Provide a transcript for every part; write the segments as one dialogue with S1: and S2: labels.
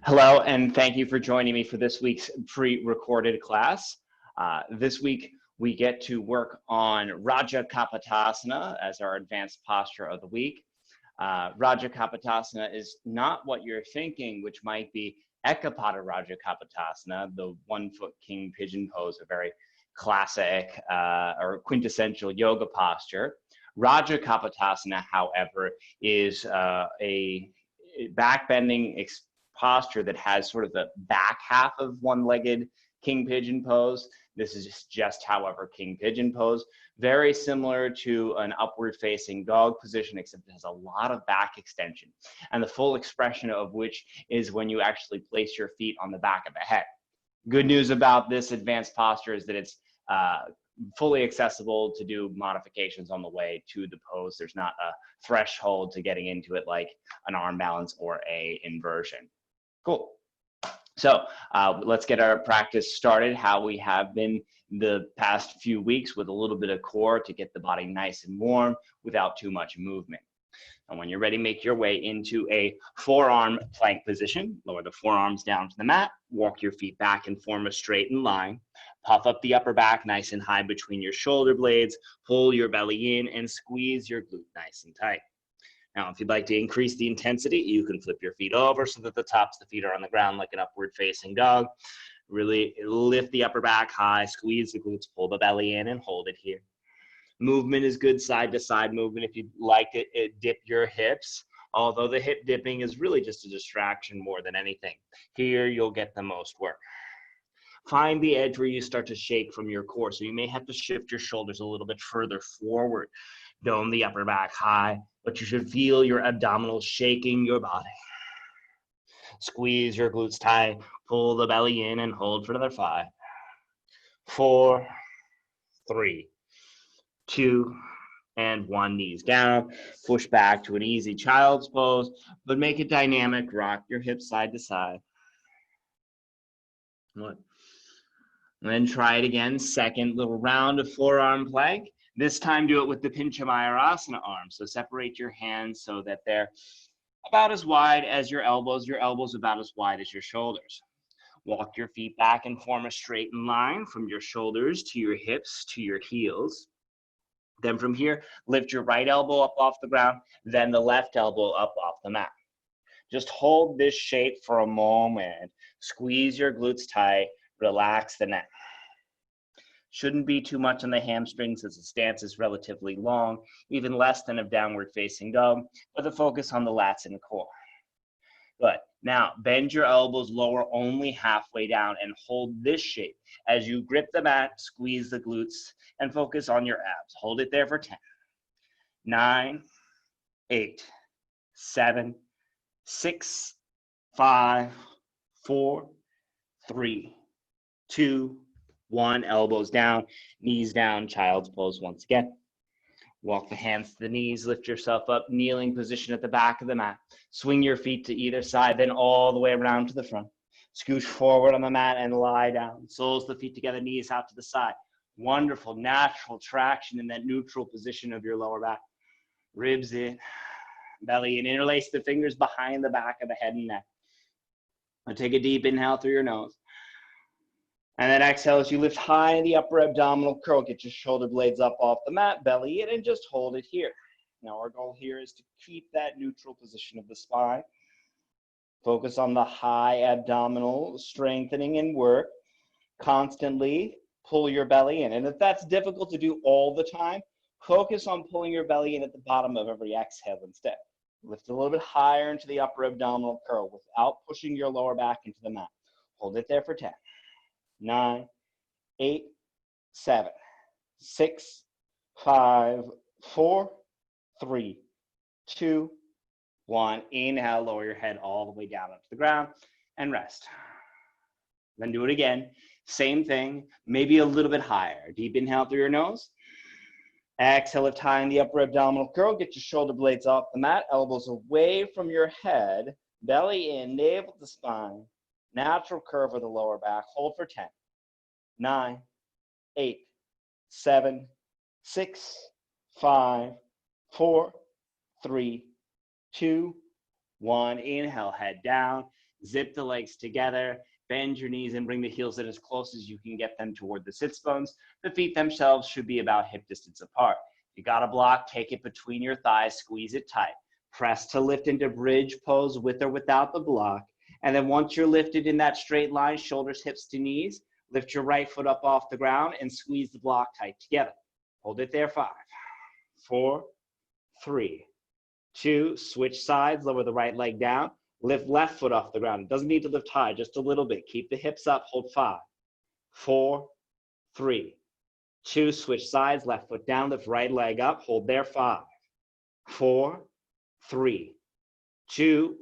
S1: Hello, and thank you for joining me for this week's pre-recorded class. This week, we get to work on Rajakapotasana as our advanced posture of the week. Rajakapotasana is not what you're thinking, which might be Ekapada Rajakapotasana, the 1-foot king pigeon pose, a very classic or quintessential yoga posture. Rajakapotasana, however, is a back-bending posture that has sort of the back half of one-legged king pigeon pose. This is just however king pigeon pose, very similar to an upward facing dog position, except it has a lot of back extension, and the full expression of which is when you actually place your feet on the back of the head. Good news about this advanced posture is that it's fully accessible to do modifications on the way to the pose. There's not a threshold to getting into it like an arm balance or a inversion. Cool. So let's get our practice started how we have been the past few weeks, with a little bit of core to get the body nice and warm without too much movement. And when you're ready, make your way into a forearm plank position. Lower the forearms down to the mat, walk your feet back and form a straightened line. Puff up the upper back nice and high between your shoulder blades, pull your belly in and squeeze your glute nice and tight. Now, if you'd like to increase the intensity, you can flip your feet over so that the tops of the feet are on the ground like an upward facing dog. Really lift the upper back high, squeeze the glutes, pull the belly in and hold it here. Movement is good side to side movement. If you'd like to dip your hips, although the hip dipping is really just a distraction more than anything. Here, you'll get the most work. Find the edge where you start to shake from your core. So you may have to shift your shoulders a little bit further forward. Dome the upper back high, but you should feel your abdominals shaking your body. Squeeze your glutes tight, pull the belly in and hold for another 5, 4, 3, 2, and 1. Knees down. Push back to an easy child's pose, but make it dynamic. Rock your hips side to side. 1. And then try it again. Second little round of forearm plank. This time do it with the Mayurasana arms. So separate your hands so that they're about as wide as your elbows about as wide as your shoulders. Walk your feet back and form a straightened line from your shoulders to your hips to your heels. Then from here, lift your right elbow up off the ground, then the left elbow up off the mat. Just hold this shape for a moment. Squeeze your glutes tight, relax the neck. Shouldn't be too much on the hamstrings as the stance is relatively long, even less than a downward facing dog, but the focus on the lats and core. Good. Now, bend your elbows lower only halfway down and hold this shape. As you grip the mat, squeeze the glutes and focus on your abs. Hold it there for 10, 9, 8, 7, 6, 5, 4, 3, 2, 1. Elbows down, knees down, child's pose once again. Walk the hands to the knees, lift yourself up, kneeling position at the back of the mat. Swing your feet to either side, then all the way around to the front. Scooch forward on the mat and lie down. Soles of the feet together, knees out to the side. Wonderful natural traction in that neutral position of your lower back. Ribs in, belly in. Interlace the fingers behind the back of the head and neck. Now take a deep inhale through your nose. And then exhale as you lift high in the upper abdominal curl. Get your shoulder blades up off the mat, belly in, and just hold it here. Now our goal here is to keep that neutral position of the spine. Focus on the high abdominal strengthening and work. Constantly pull your belly in. And if that's difficult to do all the time, focus on pulling your belly in at the bottom of every exhale instead. Lift a little bit higher into the upper abdominal curl without pushing your lower back into the mat. Hold it there for 10. 9, 8, 7, 6, 5, 4, 3, 2, 1. Inhale, lower your head all the way down onto the ground and rest. Then do it again. Same thing, maybe a little bit higher. Deep inhale through your nose. Exhale, lift high in the upper abdominal curl. Get your shoulder blades off the mat, elbows away from your head, belly in, navel to spine. Natural curve of the lower back. Hold for 10, 9, 8, 7, 6, 5, 4, 3, 2, 1. Inhale, head down. Zip the legs together, bend your knees and bring the heels in as close as you can get them toward the sits bones. The feet themselves should be about hip distance apart. If you got a block, take it between your thighs, squeeze it tight. Press to lift into bridge pose with or without the block. And then once you're lifted in that straight line, shoulders, hips to knees, lift your right foot up off the ground and squeeze the block tight together. Hold it there, 5, 4, 3, 2, switch sides, lower the right leg down, lift left foot off the ground. It doesn't need to lift high, just a little bit. Keep the hips up, hold 5, 4, 3, 2, switch sides, left foot down, lift right leg up, hold there, 5, 4, 3, 2,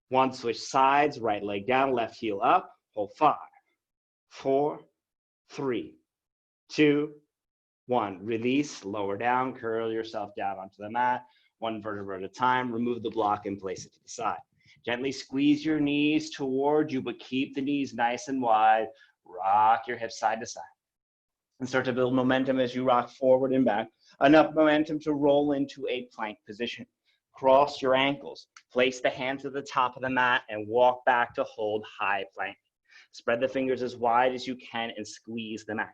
S1: 1, switch sides, right leg down, left heel up, hold 5, 4, 3, 2, 1. Release, lower down, curl yourself down onto the mat, one vertebra at a time, remove the block and place it to the side. Gently squeeze your knees toward you, but keep the knees nice and wide. Rock your hips side to side. And start to build momentum as you rock forward and back. Enough momentum to roll into a plank position. Cross your ankles. Place the hands at the top of the mat and walk back to hold high plank. Spread the fingers as wide as you can and squeeze the mat.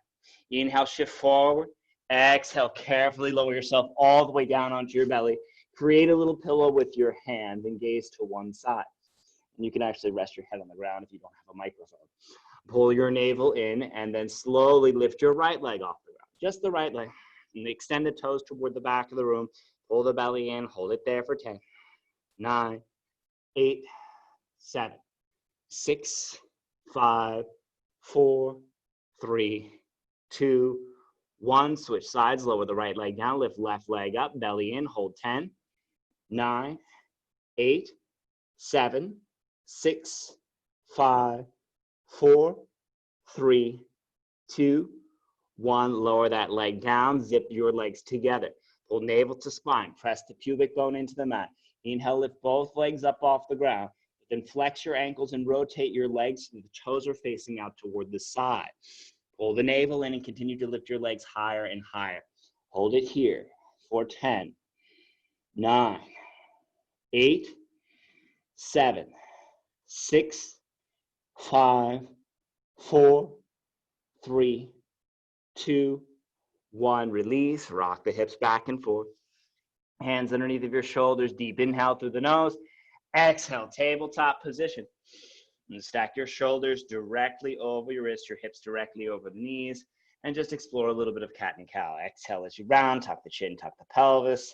S1: Inhale, shift forward. Exhale, carefully lower yourself all the way down onto your belly. Create a little pillow with your hand and gaze to one side. And you can actually rest your head on the ground if you don't have a microphone. Pull your navel in and then slowly lift your right leg off the ground. Just the right leg. And extend the toes toward the back of the room. Pull the belly in. Hold it there for 10, 9, 8, 7, 6, 5, 4, 3, 2, 1. Switch sides. Lower the right leg down. Lift left leg up. Belly in. Hold 10, 9, 8, 7, 6, 5, 4, 3, 2, 1. Lower that leg down. Zip your legs together. Pull navel to spine. Press the pubic bone into the mat. Inhale, lift both legs up off the ground. Then flex your ankles and rotate your legs so the toes are facing out toward the side. Pull the navel in and continue to lift your legs higher and higher. Hold it here for 10, 9, 8, 7, 6, 5, 4, 3, 2, 1. Release. Rock the hips back and forth. Hands underneath of your shoulders. Deep inhale through the nose. Exhale, tabletop position. And stack your shoulders directly over your wrists, your hips directly over the knees, and just explore a little bit of cat and cow. Exhale as you round, tuck the chin, tuck the pelvis.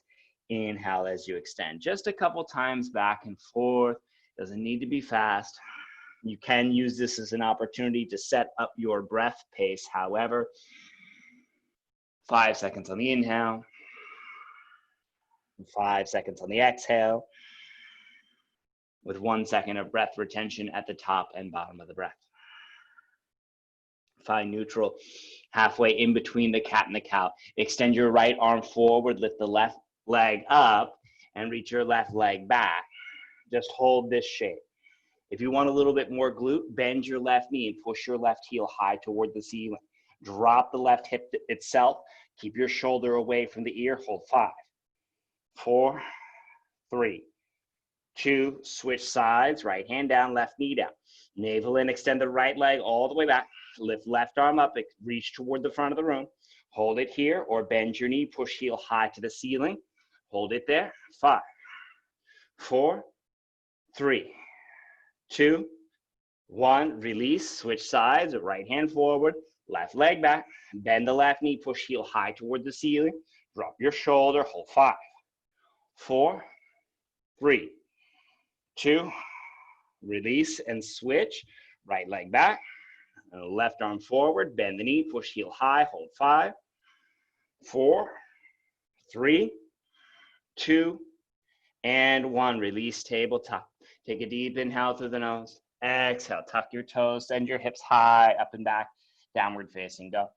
S1: Inhale as you extend. Just a couple times back and forth. Doesn't need to be fast. You can use this as an opportunity to set up your breath pace. However, 5 seconds on the inhale, 5 seconds on the exhale, with 1 second of breath retention at the top and bottom of the breath. Find neutral halfway in between the cat and the cow. Extend your right arm forward, lift the left leg up, and reach your left leg back. Just hold this shape. If you want a little bit more glute, bend your left knee and push your left heel high toward the ceiling. Drop the left hip itself. Keep your shoulder away from the ear. Hold 5, 4, 3, 2, switch sides, right hand down, left knee down. Navel in, extend the right leg all the way back. Lift left arm up, reach toward the front of the room. Hold it here or bend your knee, push heel high to the ceiling. Hold it there. 5, 4, 3, 2, 1. Release, switch sides, right hand forward, left leg back. Bend the left knee, push heel high toward the ceiling. Drop your shoulder, hold 5, 4, 3, 2, release and switch. Right leg back, left arm forward, bend the knee, push heel high, hold 5, 4, 3, 2, and 1. Release, tabletop. Take a deep inhale through the nose. Exhale, tuck your toes, send your hips high, up and back, downward facing dog.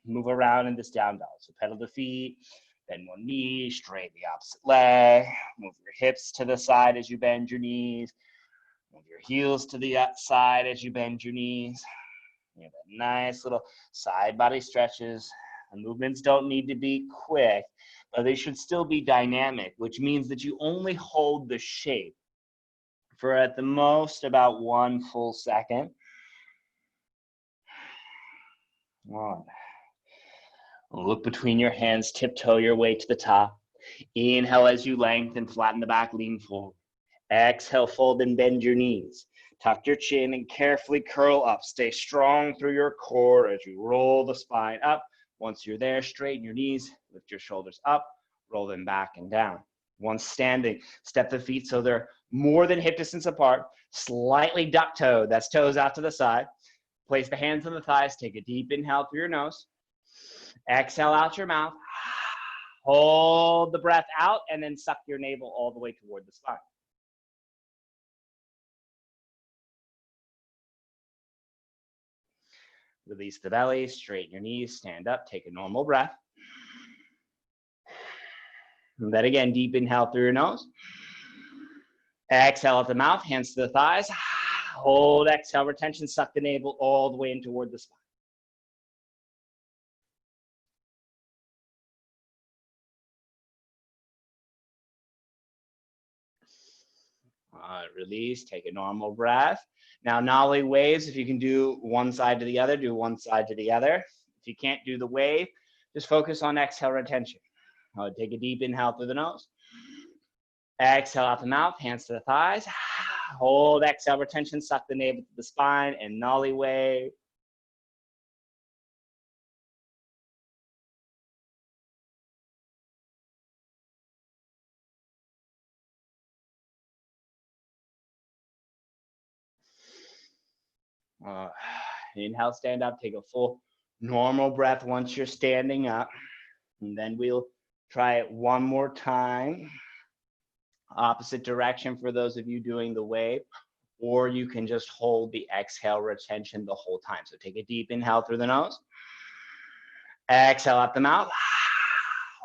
S1: Move around in this down dog. So pedal the feet, bend one knee, straighten the opposite leg. Move your hips to the side as you bend your knees. Move your heels to the side as you bend your knees. You have a nice little side body stretches. The movements don't need to be quick, but they should still be dynamic, which means that you only hold the shape for at the most about 1 full second. 1. Look between your hands, tiptoe your way to the top. Inhale as you lengthen, flatten the back, lean forward. Exhale, fold and bend your knees. Tuck your chin and carefully curl up. Stay strong through your core as you roll the spine up. Once you're there, straighten your knees, lift your shoulders up, roll them back and down. Once standing, step the feet so they're more than hip distance apart. Slightly duck toe, that's toes out to the side. Place the hands on the thighs, take a deep inhale through your nose. Exhale out your mouth. Hold the breath out and then suck your navel all the way toward the spine. Release the belly, straighten your knees, stand up, take a normal breath. And then again, deep inhale through your nose. Exhale at the mouth, hands to the thighs. Hold, exhale, retention, suck the navel all the way in toward the spine. Release, take a normal breath. Now, nollie waves, if you can do one side to the other, do one side to the other. If you can't do the wave, just focus on exhale retention. Take a deep inhale through the nose. Exhale out the mouth, hands to the thighs. Hold, exhale retention, suck the navel to the spine and nollie wave. Inhale, stand up, take a full normal breath once you're standing up. And then we'll try it one more time. Opposite direction for those of you doing the wave, or you can just hold the exhale retention the whole time. So take a deep inhale through the nose. Exhale out the mouth.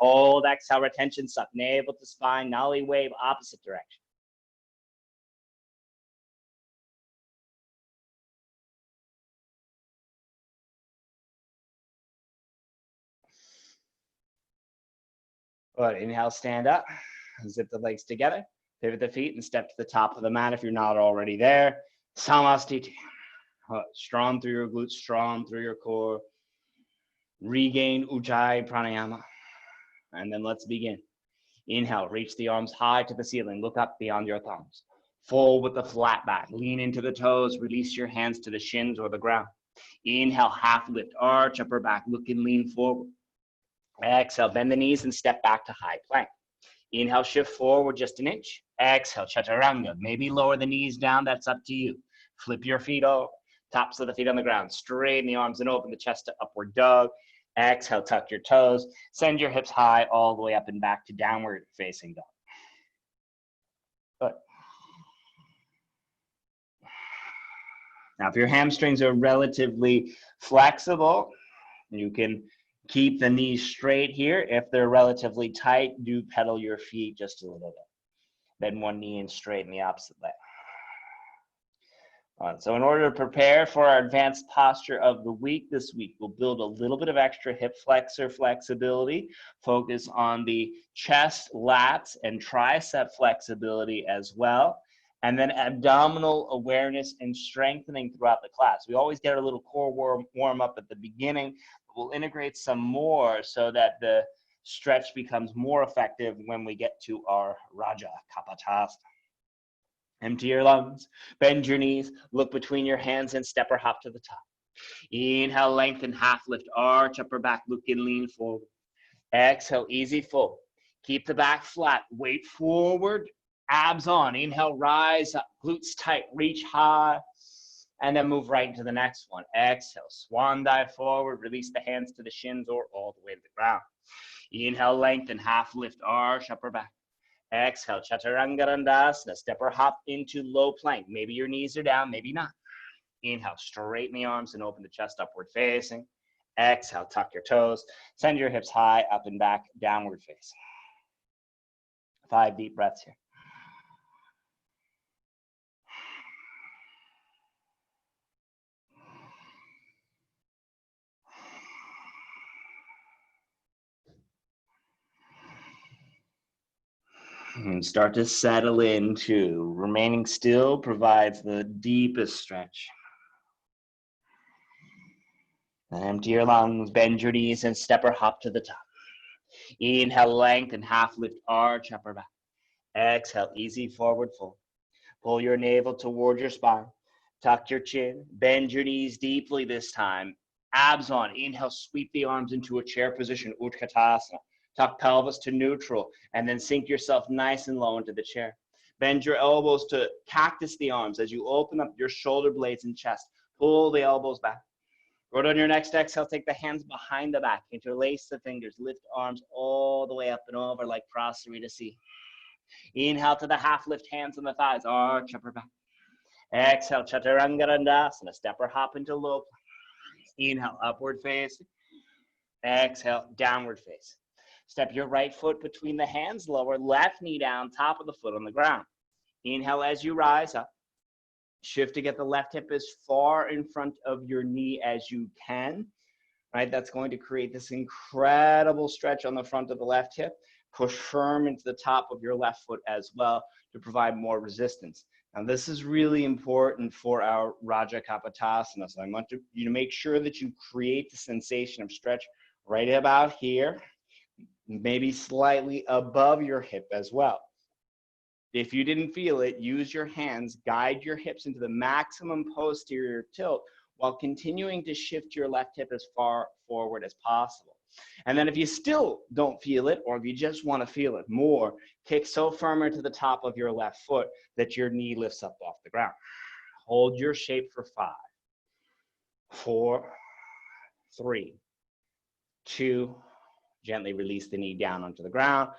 S1: Hold, exhale retention, suck navel to spine, nollie wave, opposite direction. Good. Inhale, stand up, zip the legs together, pivot the feet and step to the top of the mat if you're not already there. Samastiti. Strong through your glutes, strong through your core. Regain Ujjayi Pranayama. And then let's begin. Inhale, reach the arms high to the ceiling. Look up beyond your thumbs. Fold with the flat back. Lean into the toes. Release your hands to the shins or the ground. Inhale, half lift, arch upper back. Look and lean forward. Exhale, bend the knees and step back to high plank. Inhale, shift forward just an inch. Exhale, chaturanga. Maybe lower the knees down. That's up to you. Flip your feet over. Tops of the feet on the ground. Straighten the arms and open the chest to upward dog. Exhale, tuck your toes. Send your hips high all the way up and back to downward facing dog. Good. Now, if your hamstrings are relatively flexible, you can keep the knees straight here. If they're relatively tight, do pedal your feet just a little bit. Bend one knee and straighten the opposite leg. So in order to prepare for our advanced posture of the week, this week we'll build a little bit of extra hip flexor flexibility, focus on the chest, lats, and tricep flexibility as well, and then abdominal awareness and strengthening throughout the class. We always get a little core warm up at the beginning. We'll integrate some more so that the stretch becomes more effective when we get to our Rajakapotasana. Empty your lungs, bend your knees, look between your hands and step or hop to the top. Inhale, lengthen, half lift, arch, upper back, look and lean forward. Exhale, easy fold. Keep the back flat, weight forward, abs on. Inhale, rise up, glutes tight, reach high, and then move right into the next one. Exhale, swan dive forward, release the hands to the shins or all the way to the ground. Inhale, lengthen, half lift, arch, upper back. Exhale, chaturanga dandasana, step or hop into low plank. Maybe your knees are down, maybe not. Inhale, straighten the arms and open the chest upward facing. Exhale, tuck your toes. Send your hips high, up and back, downward facing. 5 deep breaths here. And start to settle into. Remaining still provides the deepest stretch. And empty your lungs, bend your knees, and step or hop to the top. Inhale, lengthen, half lift, arch, upper back. Exhale, easy forward fold. Pull your navel toward your spine. Tuck your chin, bend your knees deeply this time. Abs on. Inhale, sweep the arms into a chair position, Utkatasana. Tuck pelvis to neutral, and then sink yourself nice and low into the chair. Bend your elbows to cactus the arms as you open up your shoulder blades and chest. Pull the elbows back. Right on your next exhale, take the hands behind the back. Interlace the fingers. Lift arms all the way up and over like Prasarita C. Inhale to the half lift, hands on the thighs. Arch upper back. Exhale, Chaturanga Dandasana. Step or hop into low plank. Inhale, upward facing. Exhale, downward facing. Step your right foot between the hands, lower left knee down, top of the foot on the ground. Inhale as you rise up. Shift to get the left hip as far in front of your knee as you can. Right, that's going to create this incredible stretch on the front of the left hip. Push firm into the top of your left foot as well to provide more resistance. Now, this is really important for our Rajakapotasana. So I want you to make sure that you create the sensation of stretch right about here, maybe slightly above your hip as well. If you didn't feel it, use your hands, guide your hips into the maximum posterior tilt while continuing to shift your left hip as far forward as possible. And then if you still don't feel it, or if you just want to feel it more, kick so firmer to the top of your left foot that your knee lifts up off the ground. Hold your shape for 5, 4, 3, 2, gently release the knee down onto the ground,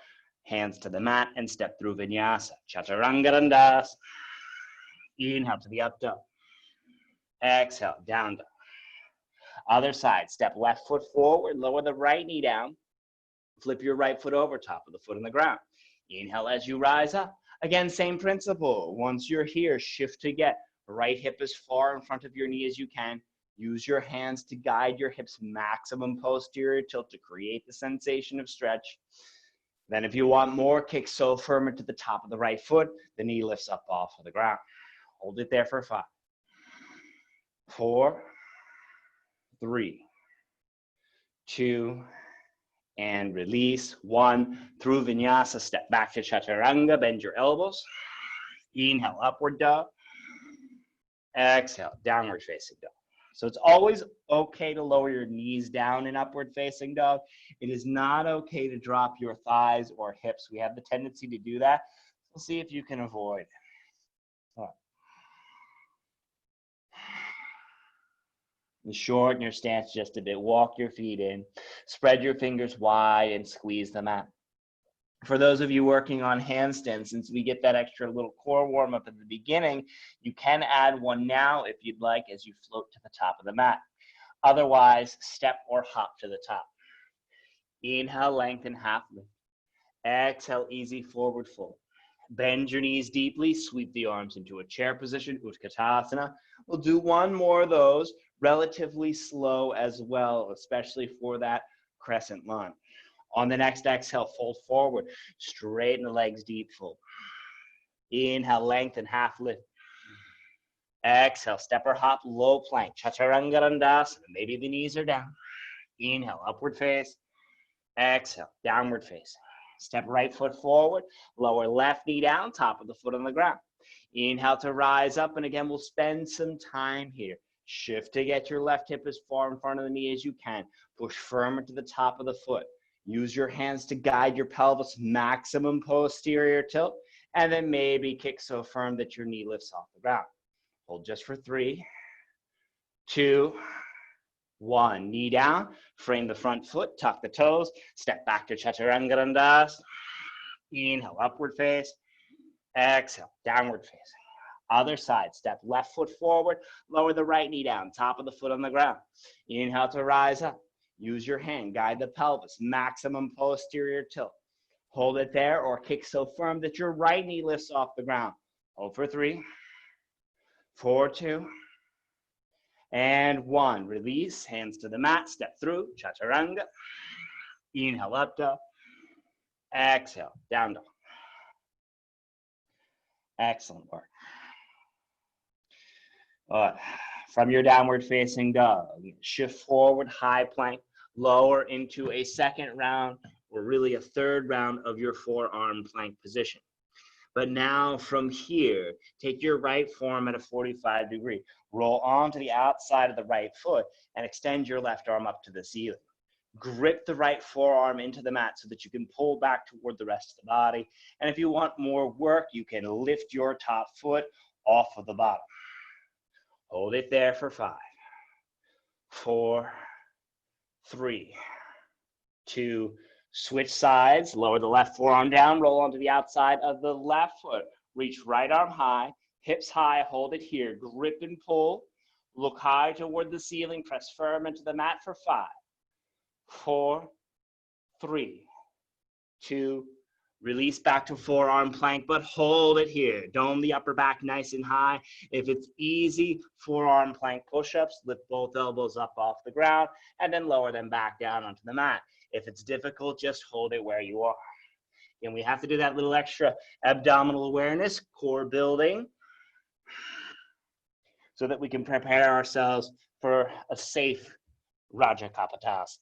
S1: hands to the mat, and step through Vinyasa. Chaturanga Dandasana. Inhale to the up dog. Exhale, down dog. Other side, step left foot forward, lower the right knee down, flip your right foot over, top of the foot on the ground. Inhale as you rise up. Again, same principle. Once you're here, shift to get right hip as far in front of your knee as you can. Use your hands to guide your hips maximum posterior tilt to create the sensation of stretch. Then if you want more, kick so firm into the top of the right foot, the knee lifts up off of the ground. Hold it there for 5, 4, 3, 2, and release. 1, through Vinyasa, step back to Chaturanga, bend your elbows. Inhale, upward dog. Exhale, downward facing dog. So it's always okay to lower your knees down in upward facing dog. It is not okay to drop your thighs or hips. We have the tendency to do that. So see if you can avoid. All right. And shorten your stance just a bit. Walk your feet in. Spread your fingers wide and squeeze them out. For those of you working on handstands, since we get that extra little core warm up at the beginning, you can add one now if you'd like as you float to the top of the mat. Otherwise, step or hop to the top. Inhale, lengthen, half lift. Exhale, easy forward fold. Bend your knees deeply, sweep the arms into a chair position, Utkatasana. We'll do one more of those, relatively slow as well, especially for that crescent lunge. On the next exhale, fold forward, straighten the legs deep fold. Inhale, lengthen, half lift. Exhale, step or hop, low plank, Chaturanga Dandasana. Maybe the knees are down. Inhale, upward face. Exhale, downward face. Step right foot forward, lower left knee down, top of the foot on the ground. Inhale to rise up, and again, we'll spend some time here. Shift to get your left hip as far in front of the knee as you can. Push firmer to the top of the foot. Use your hands to guide your pelvis, maximum posterior tilt, and then maybe kick so firm that your knee lifts off the ground. Hold just for 3, 2, 1. Knee down, frame the front foot, tuck the toes, step back to Chaturanga Dandasana. Inhale, upward face. Exhale, downward face. Other side, step left foot forward, lower the right knee down, top of the foot on the ground. Inhale to rise up. Use your hand, guide the pelvis, maximum posterior tilt. Hold it there or kick so firm that your right knee lifts off the ground. Hold for 3, 4, 2, and 1. Release, hands to the mat, step through, Chaturanga. Inhale, up dog. Exhale, down dog. Excellent work. From your downward facing dog, shift forward, high plank, lower into a second round, or really a third round of your forearm plank position. But now from here, take your right forearm at a 45-degree. Roll onto the outside of the right foot and extend your left arm up to the ceiling. Grip the right forearm into the mat so that you can pull back toward the rest of the body. And if you want more work, you can lift your top foot off of the bottom. Hold it there for 5, 4, 3, 2, switch sides, lower the left forearm down, roll onto the outside of the left foot. Reach right arm high, hips high, hold it here. Grip and pull. Look high toward the ceiling, press firm into the mat for 5, 4, 3, 2, release back to forearm plank, but hold it here. Dome the upper back nice and high. If it's easy, forearm plank push-ups, lift both elbows up off the ground, and then lower them back down onto the mat. If it's difficult, just hold it where you are. And we have to do that little extra abdominal awareness, core building, so that we can prepare ourselves for a safe Rajakapotasana.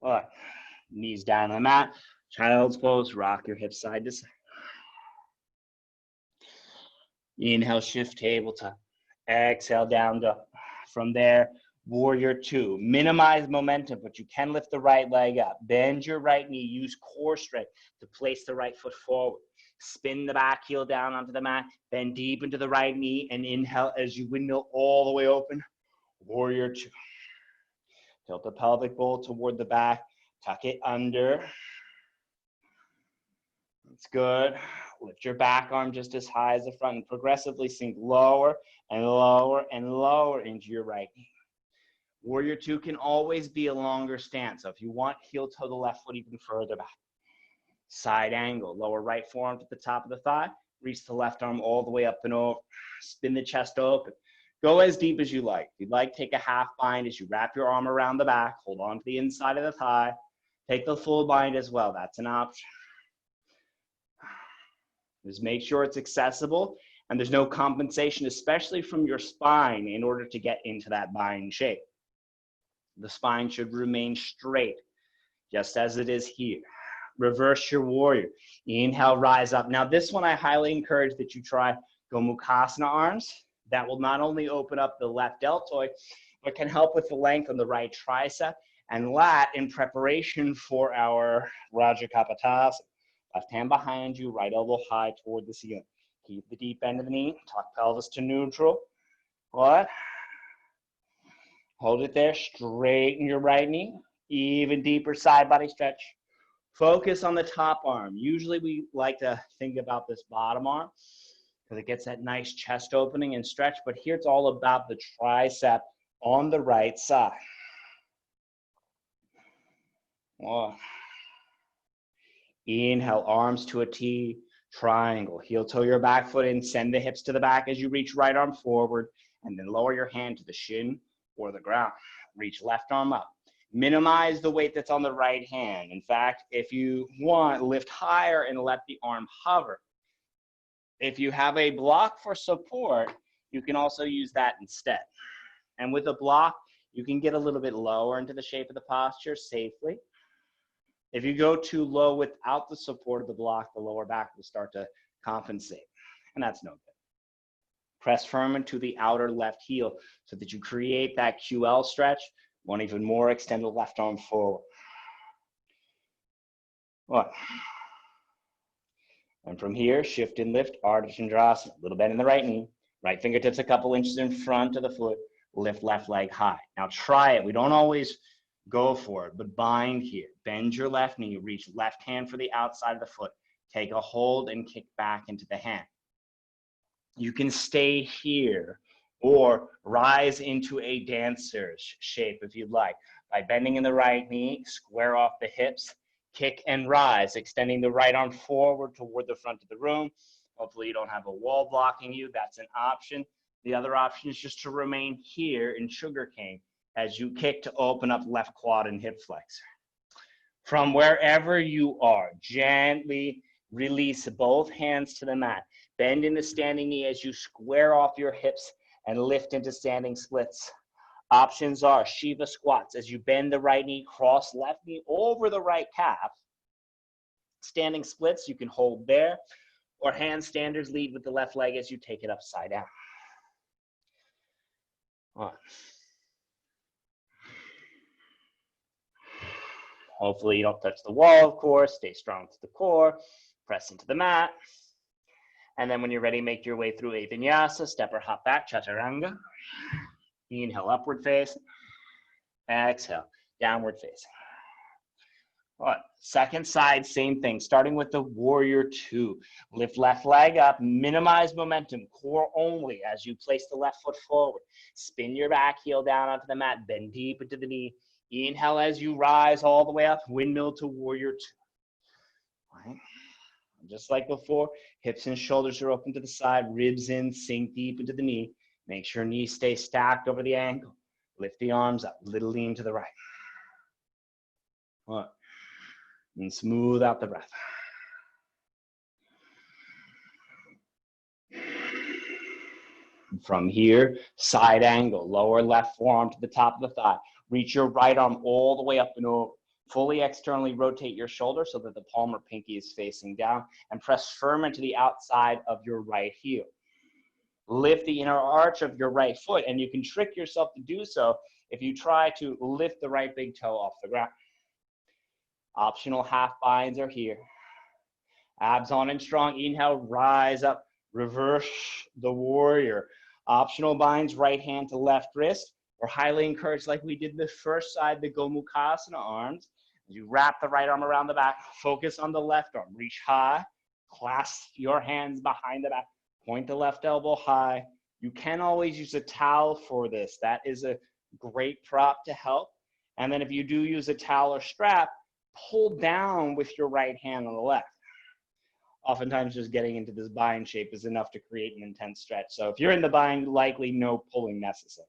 S1: All right, knees down on the mat. Child's pose, rock your hips side to side. Inhale, shift tabletop. Exhale, down dog. From there, warrior 2. Minimize momentum, but you can lift the right leg up. Bend your right knee. Use core strength to place the right foot forward. Spin the back heel down onto the mat. Bend deep into the right knee and inhale as you windmill all the way open. Warrior 2. Tilt the pelvic bowl toward the back. Tuck it under. That's good. Lift your back arm just as high as the front and progressively sink lower and lower and lower into your right knee. Warrior 2 can always be a longer stance. So if you want, heel toe the left foot even further back. Side angle, lower right forearm to the top of the thigh. Reach the left arm all the way up and over. Spin the chest open. Go as deep as you like. If you'd like, take a half bind as you wrap your arm around the back. Hold on to the inside of the thigh. Take the full bind as well. That's an option. Just make sure it's accessible and there's no compensation, especially from your spine, in order to get into that bind shape. The spine should remain straight, just as it is here. Reverse your warrior. Inhale, rise up. Now this one I highly encourage that you try Gomukhasana arms. That will not only open up the left deltoid, but can help with the length on the right tricep and lat in preparation for our Rajakapotasana. Left hand behind you, right elbow high toward the ceiling. Keep the deep end of the knee, tuck pelvis to neutral. What? Hold it there, straighten your right knee, even deeper side body stretch. Focus on the top arm. Usually we like to think about this bottom arm because it gets that nice chest opening and stretch, but here it's all about the tricep on the right side. One. Inhale, arms to a T, triangle. Heel toe your back foot in, send the hips to the back as you reach right arm forward, and then lower your hand to the shin or the ground. Reach left arm up. Minimize the weight that's on the right hand. In fact, if you want, lift higher and let the arm hover. If you have a block for support, you can also use that instead. And with a block, you can get a little bit lower into the shape of the posture safely. If you go too low without the support of the block, the lower back will start to compensate, and that's no good. Press firm into the outer left heel so that you create that QL stretch. One even more, extend the left arm forward. One. And from here, shift and lift, Ardha Chandrasana. A little bend in the right knee, right fingertips a couple inches in front of the foot, lift left leg high. Now try it. We don't always go for it, but bind here. Bend your left knee, reach left hand for the outside of the foot. Take a hold and kick back into the hand. You can stay here or rise into a dancer's shape if you'd like. By bending in the right knee, square off the hips, kick and rise, extending the right arm forward toward the front of the room. Hopefully you don't have a wall blocking you. That's an option. The other option is just to remain here in sugarcane as you kick to open up left quad and hip flexor. From wherever you are, gently Release both hands to the mat. Bend in the standing knee as you square off your hips and lift into standing splits. Options are Shiva squats as you bend the right knee, cross left knee over the right calf. Standing splits, you can hold there, or handstanders, lead with the left leg as you take it upside down. One. Hopefully you don't touch the wall, of course. Stay strong to the core. Press into the mat. And then when you're ready, make your way through a vinyasa. Step or hop back, chaturanga. Inhale, upward facing. Exhale, downward facing. All right, second side, same thing. Starting with the warrior two. Lift left leg up, minimize momentum, core only as you place the left foot forward. Spin your back heel down onto the mat, bend deep into the knee. Inhale as you rise all the way up, windmill to warrior two. All right. Just like before, hips and shoulders are open to the side, ribs in, sink deep into the knee. Make sure knees stay stacked over the ankle. Lift the arms up, little lean to the right. One. And smooth out the breath. From here, side angle, lower left forearm to the top of the thigh. Reach your right arm all the way up and over. Fully externally rotate your shoulder so that the palm or pinky is facing down, and press firm into the outside of your right heel. Lift the inner arch of your right foot, and you can trick yourself to do so if you try to lift the right big toe off the ground. Optional half binds are here. Abs on and strong. Inhale, rise up, reverse the warrior. Optional binds, right hand to left wrist, or highly encouraged like we did the first side, the Gomukhasana arms. You wrap the right arm around the back, focus on the left arm, reach high, clasp your hands behind the back, point the left elbow high. You can always use a towel for this. That is a great prop to help. And then if you do use a towel or strap, pull down with your right hand on the left. Oftentimes just getting into this bind shape is enough to create an intense stretch. So if you're in the bind, likely no pulling necessary.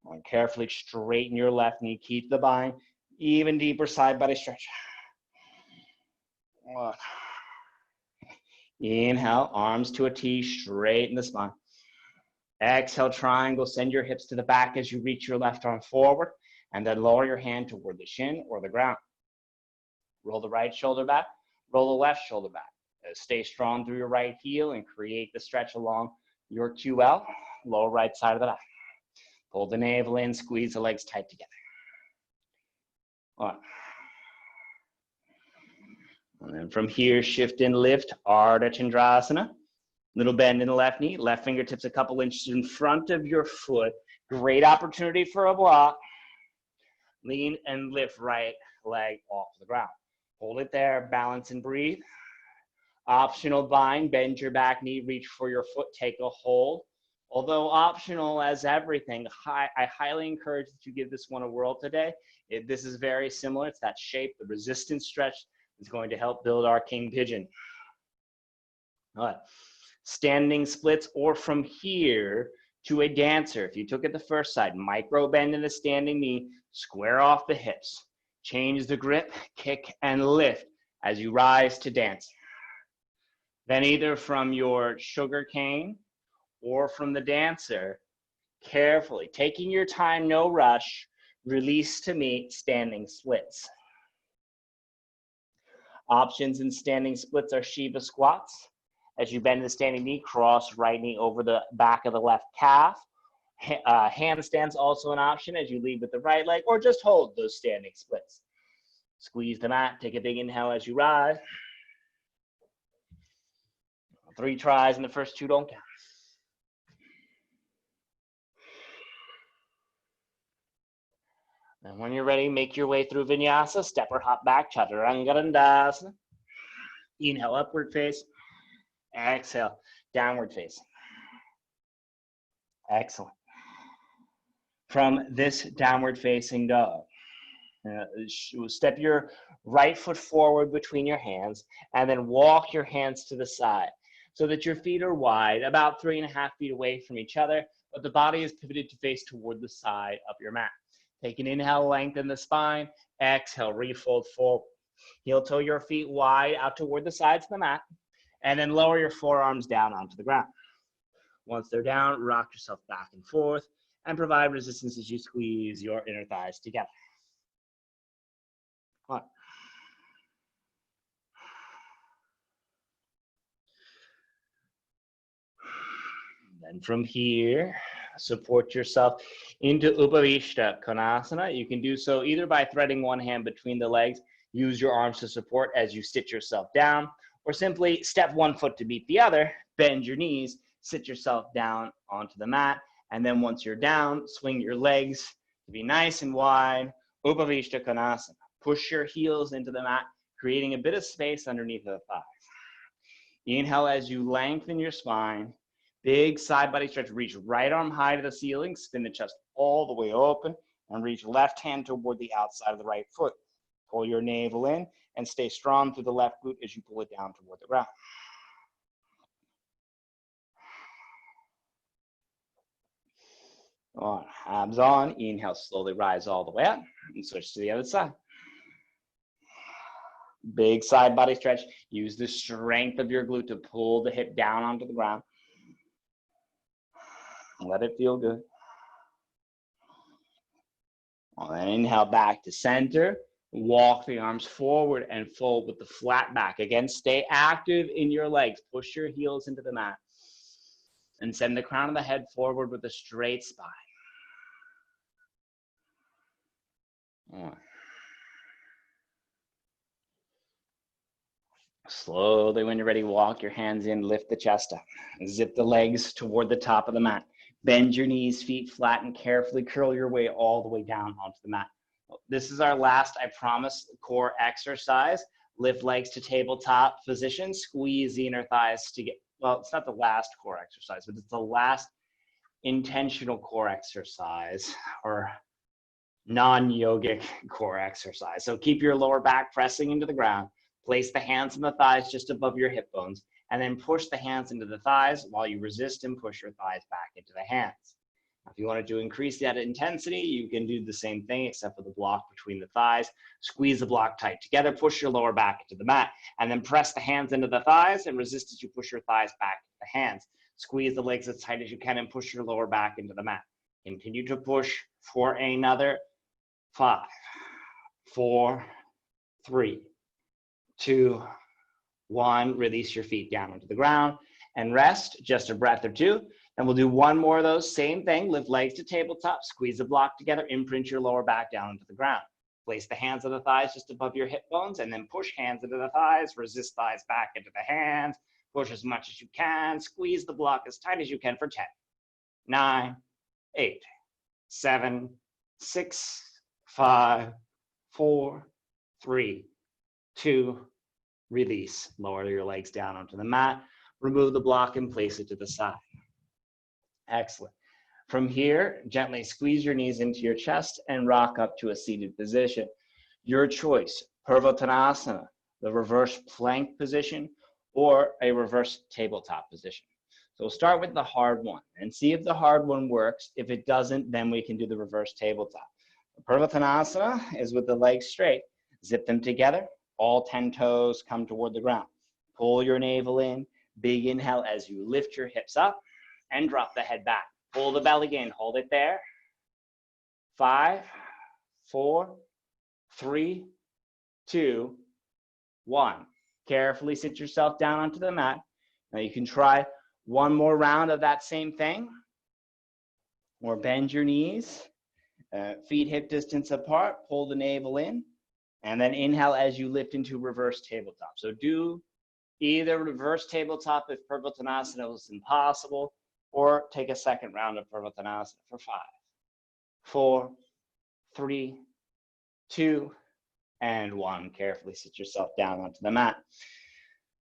S1: And carefully straighten your left knee, keep the bind, even deeper side body stretch. One. Inhale, arms to a T, straighten the spine. Exhale, triangle, send your hips to the back as you reach your left arm forward, and then lower your hand toward the shin or the ground. Roll the right shoulder back, roll the left shoulder back. Stay strong through your right heel and create the stretch along your QL, lower right side of the back. Pull the navel in, squeeze the legs tight together. One. And then from here, shift and lift, Ardha Chandrasana. Little bend in the left knee, left fingertips a couple inches in front of your foot. Great opportunity for a block. Lean and lift right leg off the ground. Hold it there, balance and breathe. Optional bind, bend your back knee, reach for your foot, take a hold. Although optional as everything, I highly encourage that you give this one a whirl today. This is very similar. It's that shape, the resistance stretch is going to help build our king pigeon. All right. Standing splits, or from here to a dancer. If you took it the first side, micro bend in the standing knee, square off the hips. Change the grip, kick and lift as you rise to dance. Then either from your sugar cane or from the dancer, carefully, taking your time, no rush, release to meet standing splits. Options in standing splits are Shiva squats. As you bend the standing knee, cross right knee over the back of the left calf. Handstands also an option as you lead with the right leg, or just hold those standing splits. Squeeze the mat, take a big inhale as you rise. 3 tries and the first 2 don't count. And when you're ready, make your way through vinyasa, step or hop back, chaturanga. Inhale, upward face. Exhale, downward facing. Excellent. From this downward facing dog, step your right foot forward between your hands and then walk your hands to the side so that your feet are wide, about 3.5 feet away from each other, but the body is pivoted to face toward the side of your mat. Take an inhale, lengthen the spine. Exhale, refold forward. Heel toe your feet wide out toward the sides of the mat, and then lower your forearms down onto the ground. Once they're down, rock yourself back and forth and provide resistance as you squeeze your inner thighs together. One. Then from here, support yourself into Upavishta Konasana. You can do so either by threading one hand between the legs, use your arms to support as you sit yourself down, or simply step one foot to beat the other, bend your knees, sit yourself down onto the mat, and then once you're down, swing your legs to be nice and wide, Upavishta Konasana. Push your heels into the mat, creating a bit of space underneath the thighs. Inhale as you lengthen your spine. Big side body stretch, reach right arm high to the ceiling, spin the chest all the way open, and reach left hand toward the outside of the right foot. Pull your navel in and stay strong through the left glute as you pull it down toward the ground. On, abs on, inhale, slowly rise all the way up, and switch to the other side. Big side body stretch, use the strength of your glute to pull the hip down onto the ground. Let it feel good. And inhale back to center. Walk the arms forward and fold with the flat back. Again, stay active in your legs. Push your heels into the mat. And send the crown of the head forward with a straight spine. One. Slowly, when you're ready, walk your hands in, lift the chest up. Zip the legs toward the top of the mat. Bend your knees, feet flat, and carefully curl your way all the way down onto the mat. This is our last, I promise, core exercise. Lift legs to tabletop position. Squeeze the inner thighs to get, well, it's not the last core exercise, but it's the last intentional core exercise or non-yogic core exercise. So keep your lower back pressing into the ground. Place the hands and the thighs just above your hip bones, and then push the hands into the thighs while you resist and push your thighs back into the hands. If you wanted to increase that intensity, you can do the same thing except for the block between the thighs. Squeeze the block tight together, push your lower back into the mat, and then press the hands into the thighs and resist as you push your thighs back into the hands. Squeeze the legs as tight as you can and push your lower back into the mat. Continue to push for another 5, 4, 3, 2, 1. Release your feet down onto the ground and rest just a breath or two. And we'll do one more of those. Same thing. Lift legs to tabletop. Squeeze the block together. Imprint your lower back down into the ground. Place the hands on the thighs just above your hip bones, and then push hands into the thighs. Resist thighs back into the hands. Push as much as you can. Squeeze the block as tight as you can for 10, 9, 8, 7, 6, 5, 4, 3, 2, release. Lower your legs down onto the mat. Remove the block and place it to the side. Excellent. From here, gently squeeze your knees into your chest and rock up to a seated position. Your choice, Purvottanasana, the reverse plank position, or a reverse tabletop position. So we'll start with the hard one and see if the hard one works. If it doesn't, then we can do the reverse tabletop. Purvottanasana is with the legs straight. Zip them together. All 10 toes come toward the ground. Pull your navel in. Big inhale as you lift your hips up and drop the head back. Pull the belly in. Hold it there. 5, 4, 3, 2, 1. Carefully sit yourself down onto the mat. Now you can try one more round of that same thing, or bend your knees, feet hip distance apart, pull the navel in, and then inhale as you lift into reverse tabletop. So do either reverse tabletop if Purvottanasana was impossible, or take a second round of Purvottanasana for 5, 4, 3, 2, and 1. Carefully sit yourself down onto the mat.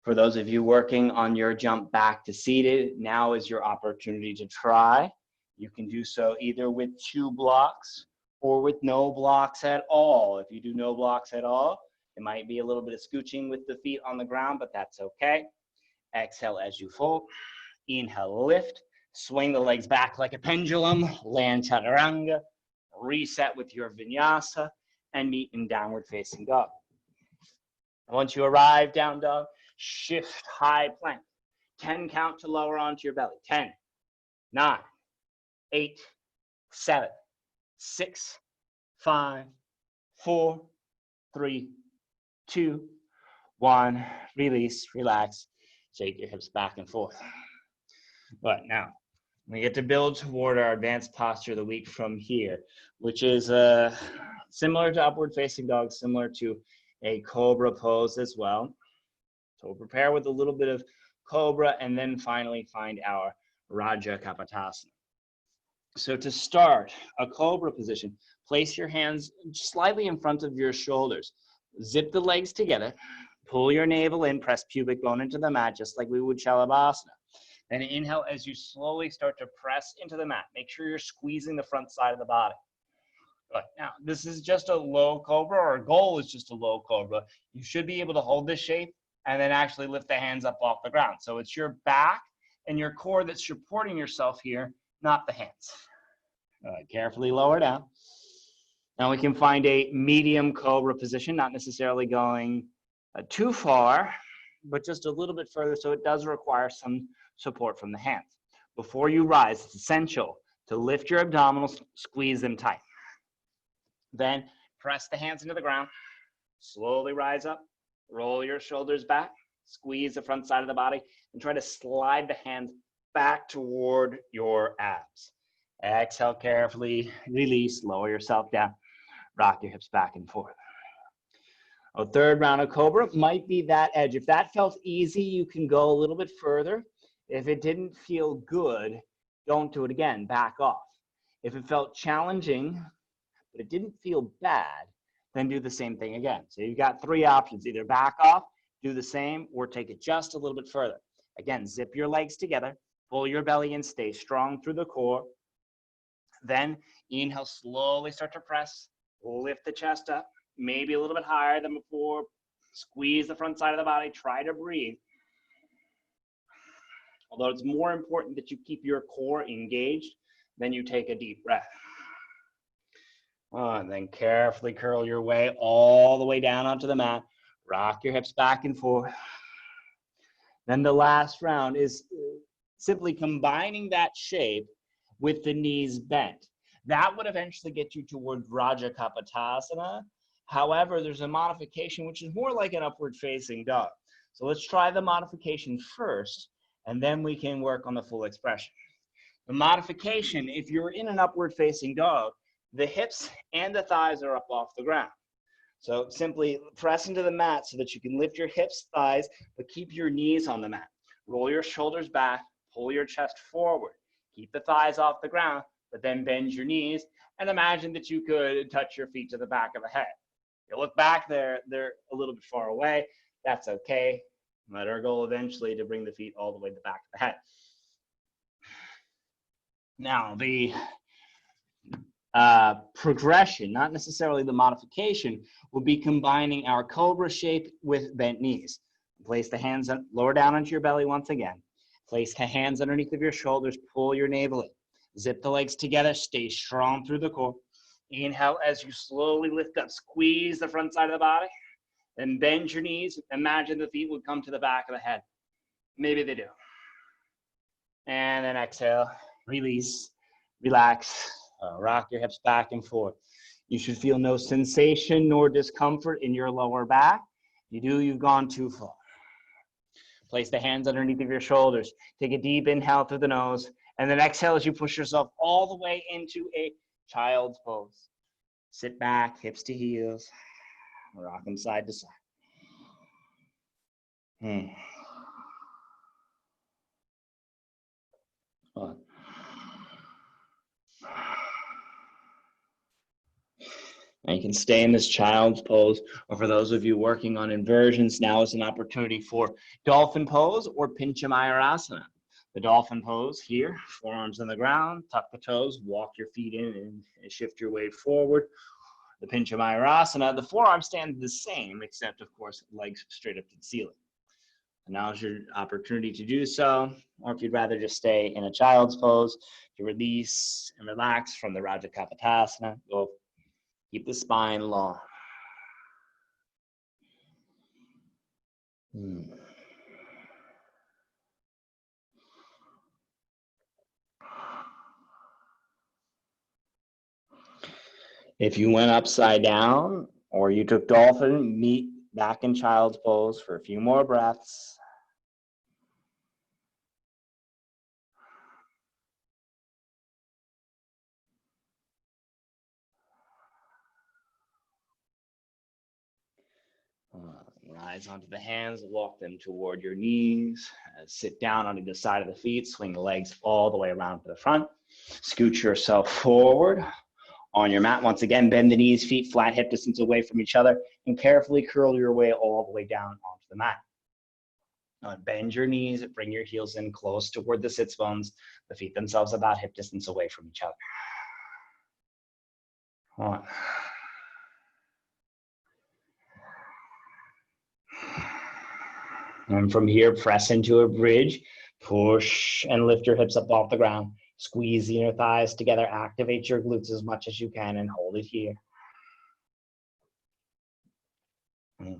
S1: For those of you working on your jump back to seated, now is your opportunity to try. You can do so either with 2 blocks or with no blocks at all. If you do no blocks at all, it might be a little bit of scooching with the feet on the ground, but that's okay. Exhale as you fold. Inhale, lift. Swing the legs back like a pendulum. Land chaturanga. Reset with your vinyasa and meet in downward facing dog. Once you arrive down dog, shift high plank. 10 count to lower onto your belly. 10, 9, 8, 7, 6, 5, 4, 3, 2, 1. Release, relax, shake your hips back and forth. But now, we get to build toward our advanced posture of the week from here, which is similar to upward facing dog, similar to a Cobra pose as well. So we'll prepare with a little bit of Cobra and then finally find our Rajakapotasana. So to start a Cobra position, place your hands slightly in front of your shoulders. Zip the legs together, pull your navel in, press pubic bone into the mat, just like we would Shalabhasana. Then inhale as you slowly start to press into the mat. Make sure you're squeezing the front side of the body. Good. Now, this is just a low Cobra, or a goal is just a low Cobra. You should be able to hold this shape and then actually lift the hands up off the ground. So it's your back and your core that's supporting yourself here, not the hands. Carefully lower down. Now we can find a medium Cobra position, not necessarily going too far, but just a little bit further, so it does require some support from the hands. Before you rise, it's essential to lift your abdominals, squeeze them tight. Then press the hands into the ground, slowly rise up, roll your shoulders back, squeeze the front side of the body, and try to slide the hands back toward your abs. Exhale carefully, release, lower yourself down, rock your hips back and forth. A third round of Cobra might be that edge. If that felt easy, you can go a little bit further. If it didn't feel good, don't do it again, back off. If it felt challenging, but it didn't feel bad, then do the same thing again. So you've got three options, either back off, do the same, or take it just a little bit further. Again, zip your legs together, pull your belly in, stay strong through the core. Then inhale, slowly start to press, lift the chest up, maybe a little bit higher than before, squeeze the front side of the body, try to breathe. Although it's more important that you keep your core engaged, then you take a deep breath. And then carefully curl your way all the way down onto the mat. Rock your hips back and forth. Then the last round is simply combining that shape with the knees bent. That would eventually get you toward Rajakapotasana. However, there's a modification which is more like an upward facing dog. So let's try the modification first, and then we can work on the full expression. The modification, if you're in an upward facing dog, the hips and the thighs are up off the ground. So simply press into the mat so that you can lift your hips, thighs, but keep your knees on the mat. Roll your shoulders back, pull your chest forward. Keep the thighs off the ground, but then bend your knees and imagine that you could touch your feet to the back of the head. You look back, they're a little bit far away. That's okay. But our goal eventually to bring the feet all the way to the back of the head. Now, the progression, not necessarily the modification, will be combining our Cobra shape with bent knees. Place the hands lower down onto your belly once again. Place the hands underneath of your shoulders, pull your navel in. Zip the legs together, stay strong through the core. Inhale as you slowly lift up, squeeze the front side of the body, then bend your knees. Imagine the feet would come to the back of the head. Maybe they do. And then exhale, release, relax, rock your hips back and forth. You should feel no sensation nor discomfort in your lower back. If you do, you've gone too far. Place the hands underneath of your shoulders. Take a deep inhale through the nose, and then exhale as you push yourself all the way into a child's pose. Sit back, hips to heels, rock them side to side. And you can stay in this child's pose, or for those of you working on inversions, now is an opportunity for Dolphin Pose or Pinchamayurasana. The Dolphin Pose here, forearms on the ground, tuck the toes, walk your feet in and shift your weight forward. The Pinchamayurasana, the forearms stand the same, except of course, legs straight up to the ceiling. And now is your opportunity to do so, or if you'd rather just stay in a child's pose, to release and relax from the Rajakapotasana. Go. Keep the spine long. Hmm. If you went upside down or you took dolphin, meet back in child's pose for a few more breaths. Rise onto the hands, walk them toward your knees. Sit down on either side of the feet, swing the legs all the way around to the front. Scoot yourself forward on your mat. Once again, bend the knees, feet flat, hip distance away from each other, and carefully curl your way all the way down onto the mat. Bend your knees, bring your heels in close toward the sits bones, the feet themselves about hip distance away from each other. One. And from here, press into a bridge, push and lift your hips up off the ground. Squeeze the inner thighs together, activate your glutes as much as you can, and hold it here. Now,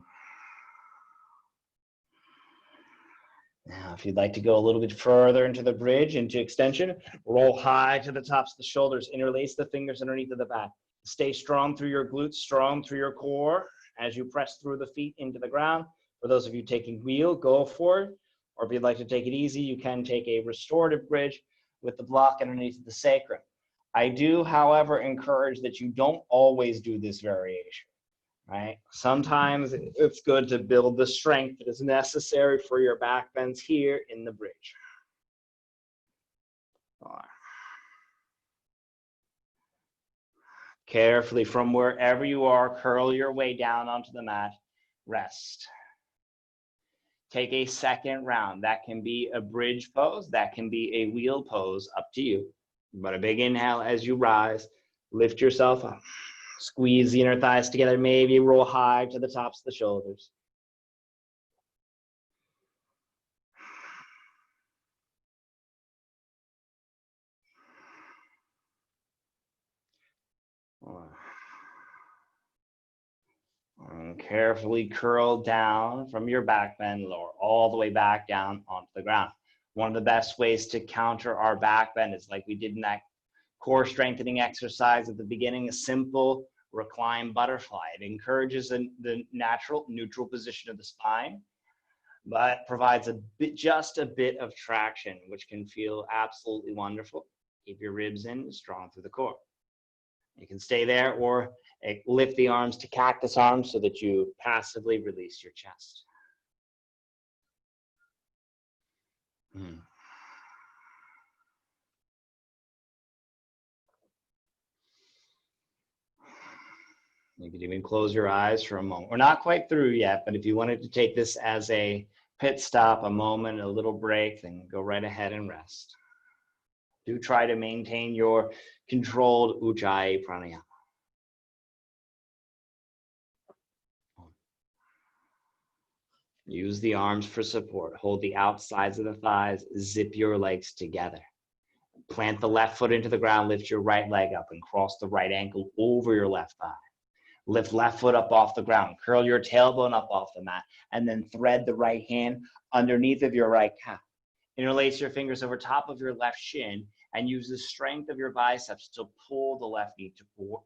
S1: if you'd like to go a little bit further into the bridge, into extension, roll high to the tops of the shoulders, interlace the fingers underneath of the back. Stay strong through your glutes, strong through your core as you press through the feet into the ground. For those of you taking wheel, go for it. Or if you'd like to take it easy, you can take a restorative bridge with the block underneath the sacrum. I do, however, encourage that you don't always do this variation. Right? Sometimes it's good to build the strength that is necessary for your back bends here in the bridge. Carefully from wherever you are, curl your way down onto the mat, rest. Take a second round. That can be a bridge pose, that can be a wheel pose, up to you. But a big inhale as you rise, lift yourself up. Squeeze the inner thighs together, maybe roll high to the tops of the shoulders. And carefully curl down from your back bend, lower all the way back down onto the ground. One of the best ways to counter our back bend is like we did in that core strengthening exercise at the beginning, a simple recline butterfly. It encourages the natural neutral position of the spine, but provides just a bit of traction, which can feel absolutely wonderful. Keep your ribs in, strong through the core. You can stay there or lift the arms to cactus arms so that you passively release your chest. You could even close your eyes for a moment. We're not quite through yet, but if you wanted to take this as a pit stop, a moment, a little break, then go right ahead and rest. Do try to maintain your controlled Ujjayi pranayama. Use the arms for support. Hold the outsides of the thighs. Zip your legs together. Plant the left foot into the ground. Lift your right leg up and cross the right ankle over your left thigh. Lift left foot up off the ground. Curl your tailbone up off the mat. And then thread the right hand underneath of your right calf. Interlace your fingers over top of your left shin and use the strength of your biceps to pull the left knee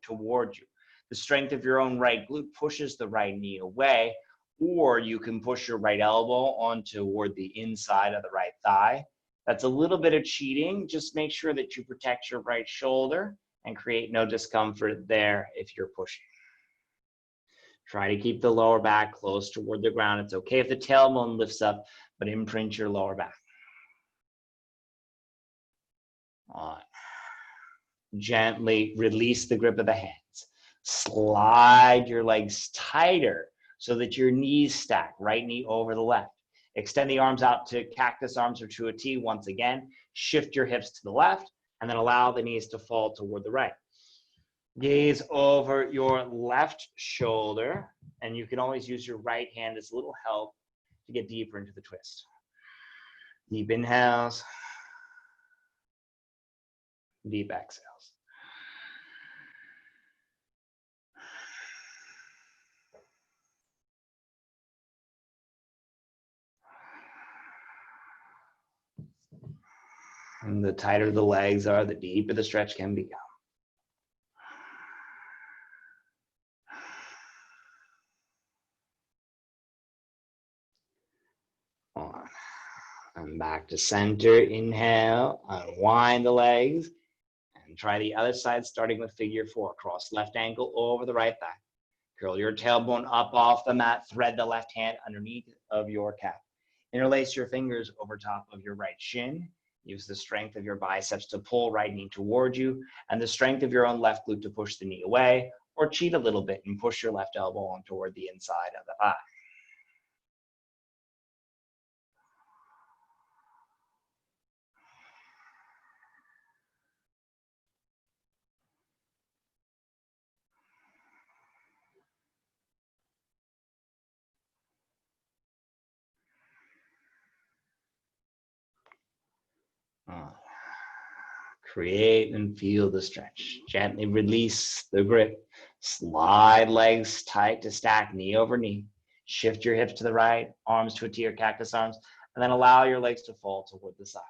S1: toward you. The strength of your own right glute pushes the right knee away, or you can push your right elbow on toward the inside of the right thigh. That's a little bit of cheating. Just make sure that you protect your right shoulder and create no discomfort there if you're pushing. Try to keep the lower back close toward the ground. It's okay if the tailbone lifts up, but imprint your lower back. Gently release the grip of the hands. Slide your legs tighter so that your knees stack, right knee over the left. Extend the arms out to cactus arms or to a T once again. Shift your hips to the left and then allow the knees to fall toward the right. Gaze over your left shoulder, and you can always use your right hand as a little help to get deeper into the twist. Deep inhales, deep exhales. And the tighter the legs are, the deeper the stretch can become. On. And back to center. Inhale, unwind the legs. And try the other side, starting with figure four. Cross left ankle over the right thigh. Curl your tailbone up off the mat. Thread the left hand underneath of your calf. Interlace your fingers over top of your right shin. Use the strength of your biceps to pull right knee toward you and the strength of your own left glute to push the knee away, or cheat a little bit and push your left elbow on toward the inside of the thigh. Create and feel the stretch. Gently release the grip. Slide legs tight to stack, knee over knee. Shift your hips to the right, arms to a T or cactus arms, and then allow your legs to fall toward the side.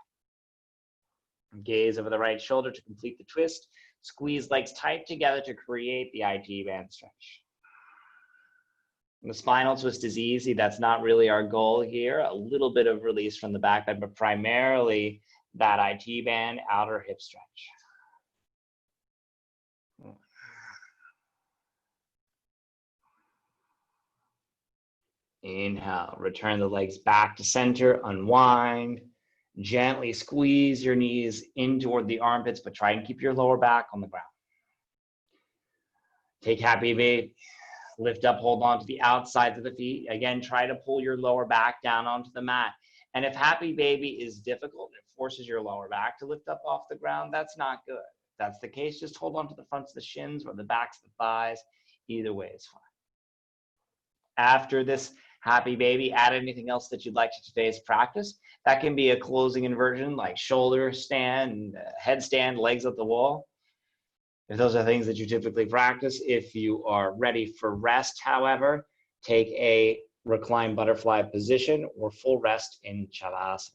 S1: Gaze over the right shoulder to complete the twist. Squeeze legs tight together to create the IT band stretch. The spinal twist is easy. That's not really our goal here. A little bit of release from the back bend, but primarily that IT band outer hip stretch. Inhale, return the legs back to center, unwind. Gently squeeze your knees in toward the armpits, but try and keep your lower back on the ground. Take happy baby. Lift up, hold on to the outsides of the feet. Again, try to pull your lower back down onto the mat. And if happy baby is difficult, it forces your lower back to lift up off the ground, that's not good. If that's the case, just hold on to the fronts of the shins or the backs of the thighs. Either way is fine. After this happy baby, add anything else that you'd like to today's practice. That can be a closing inversion like shoulder stand, headstand, legs at the wall. If those are things that you typically practice. If you are ready for rest, however, take a recline butterfly position or full rest in Chavasana.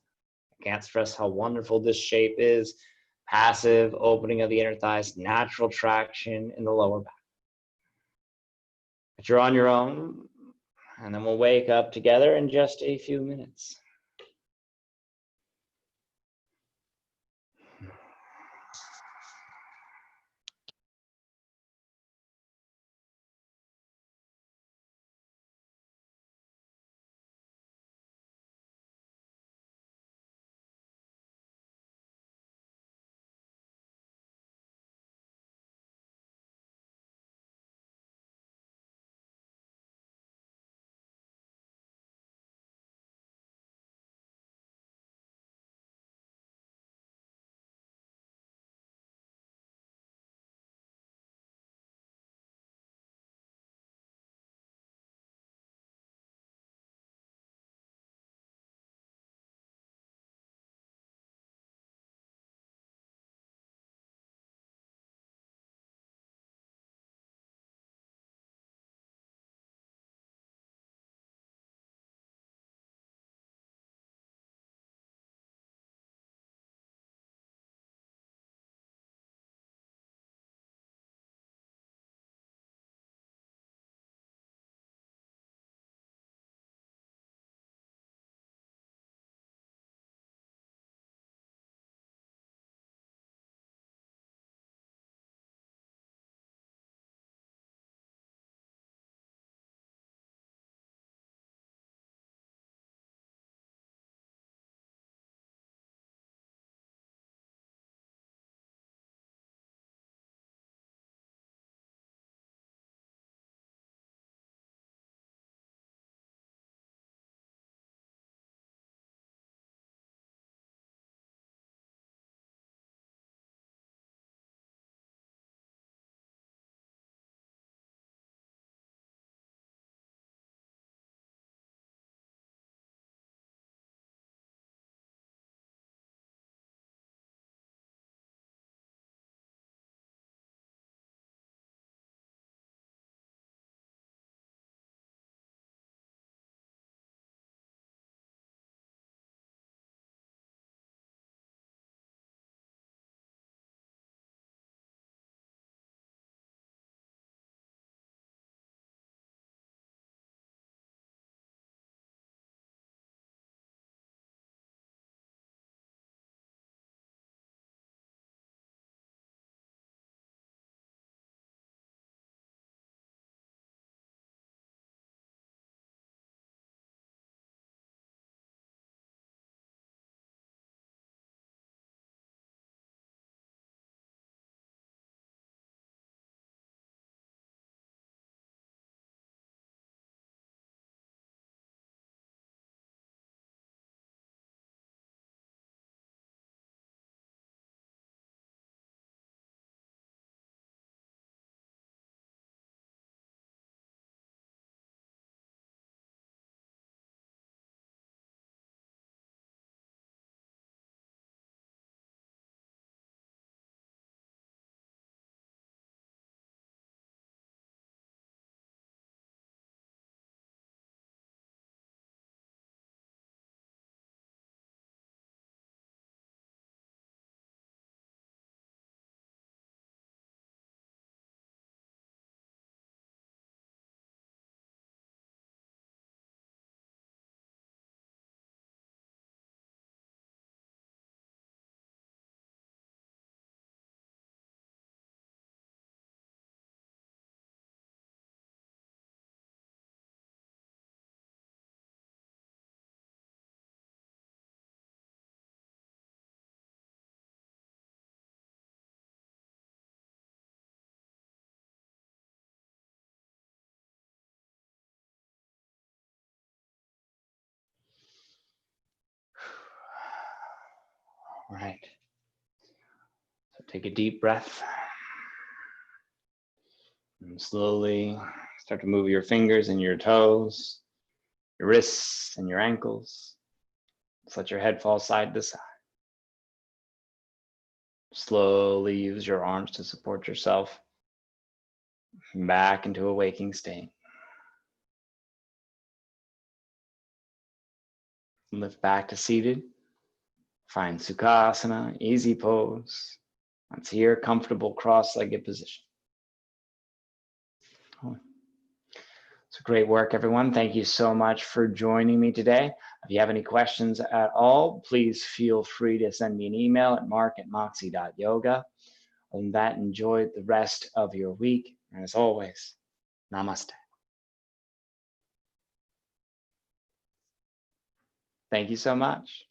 S1: I can't stress how wonderful this shape is. Passive opening of the inner thighs, natural traction in the lower back. But you're on your own, and then we'll wake up together in just a few minutes. All right. So take a deep breath. And slowly start to move your fingers and your toes, your wrists and your ankles. Just let your head fall side to side. Slowly use your arms to support yourself back into a waking state. Lift back to seated. Find Sukhasana, easy pose. Once here, comfortable cross-legged position. So great work, everyone. Thank you so much for joining me today. If you have any questions at all, please feel free to send me an email at mark@moxie.yoga. Other than that, enjoy the rest of your week. And as always, namaste. Thank you so much.